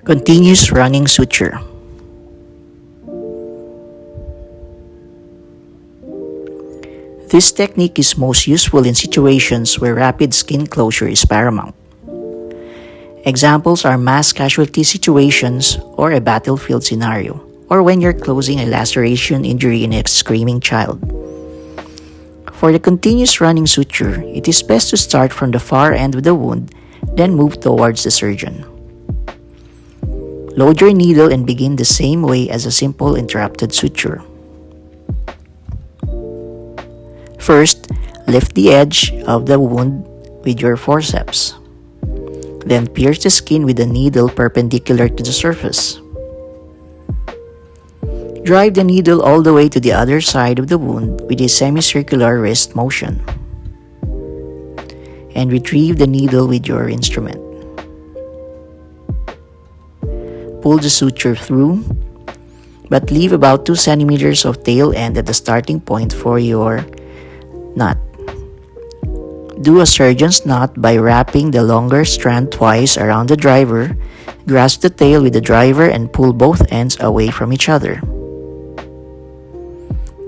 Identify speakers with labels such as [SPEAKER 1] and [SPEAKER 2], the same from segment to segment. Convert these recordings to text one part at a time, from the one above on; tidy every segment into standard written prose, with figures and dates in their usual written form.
[SPEAKER 1] Continuous running suture. This technique is most useful in situations where rapid skin closure is paramount. Examples are mass casualty situations or a battlefield scenario, or when you're closing a laceration injury in a screaming child. For the continuous running suture, it is best to start from the far end of the wound, then move towards the surgeon. Load your needle and begin the same way as a simple interrupted suture. First, lift the edge of the wound with your forceps. Then pierce the skin with the needle perpendicular to the surface. Drive the needle all the way to the other side of the wound with a semicircular wrist motion. And retrieve the needle with your instrument. Pull the suture through, but leave about 2 centimeters of tail end at the starting point for your knot. Do a surgeon's knot by wrapping the longer strand twice around the driver, grasp the tail with the driver and pull both ends away from each other.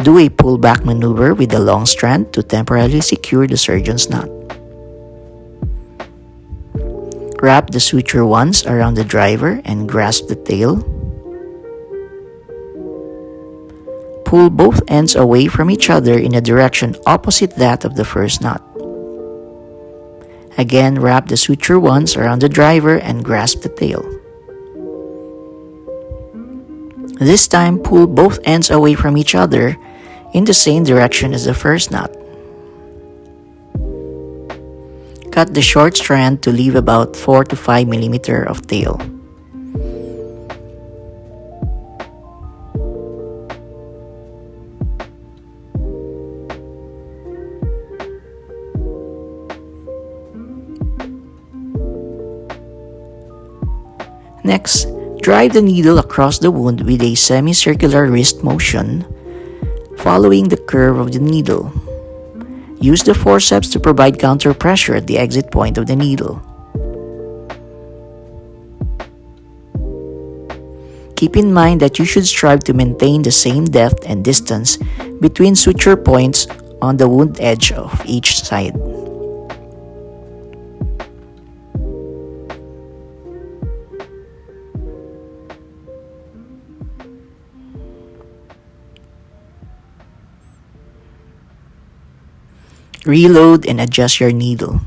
[SPEAKER 1] Do a pull-back maneuver with the long strand to temporarily secure the surgeon's knot. Wrap the suture once around the driver and grasp the tail. Pull both ends away from each other in a direction opposite that of the first knot. Again, wrap the suture once around the driver and grasp the tail. This time, pull both ends away from each other in the same direction as the first knot. Cut the short strand to leave about 4 to 5 mm of tail. Next, drive the needle across the wound with a semicircular wrist motion, following the curve of the needle. Use the forceps to provide counter pressure at the exit point of the needle. Keep in mind that you should strive to maintain the same depth and distance between suture points on the wound edge of each side. Reload and adjust your needle.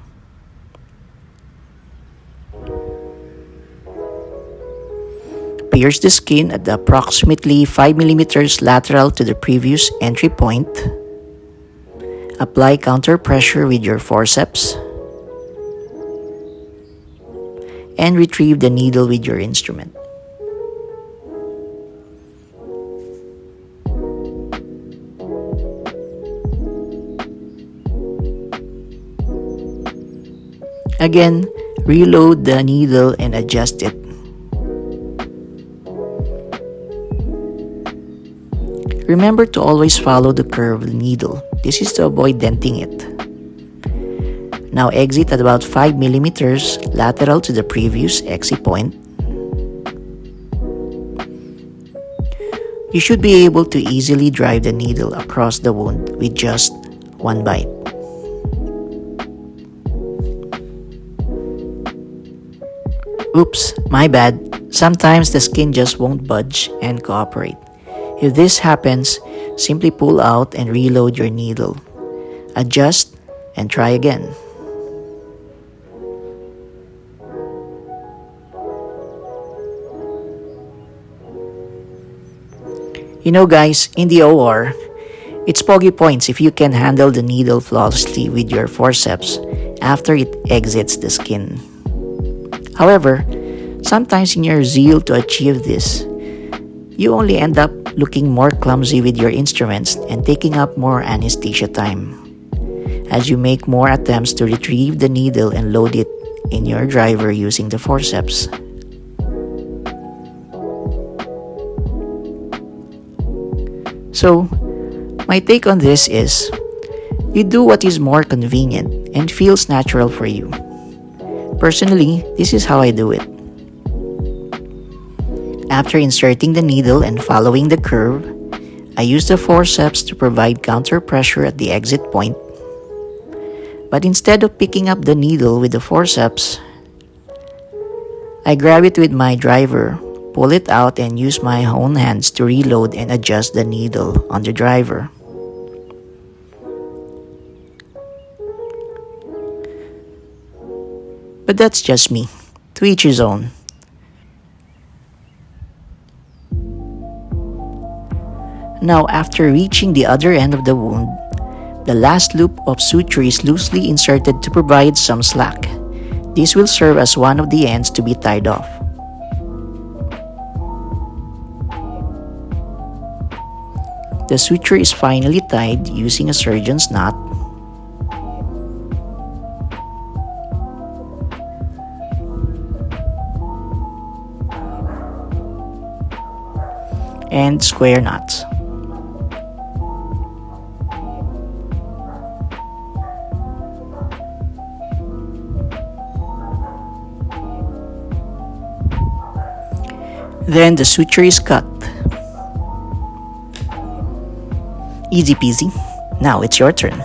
[SPEAKER 1] Pierce the skin at approximately 5 mm lateral to the previous entry point. Apply counter pressure with your forceps. And retrieve the needle with your instrument. Again, reload the needle and adjust it. Remember to always follow the curve of the needle. This is to avoid denting it. Now exit at about 5 mm lateral to the previous exit point. You should be able to easily drive the needle across the wound with just one bite. Oops, my bad. Sometimes the skin just won't budge and cooperate. If this happens, simply pull out and reload your needle. Adjust and try again. You know guys, in the OR, it's pogi points if you can handle the needle flawlessly with your forceps after it exits the skin. However, sometimes in your zeal to achieve this, you only end up looking more clumsy with your instruments and taking up more anesthesia time, as you make more attempts to retrieve the needle and load it in your driver using the forceps. So, my take on this is, you do what is more convenient and feels natural for you. Personally, this is how I do it. After inserting the needle and following the curve, I use the forceps to provide counter pressure at the exit point. But instead of picking up the needle with the forceps, I grab it with my driver, pull it out, and use my own hands to reload and adjust the needle on the driver. But that's just me. To each his own. Now, after reaching the other end of the wound, the last loop of suture is loosely inserted to provide some slack. This will serve as one of the ends to be tied off. The suture is finally tied using a surgeon's knot. And square knots. Then the suture is cut. Easy peasy. Now it's your turn.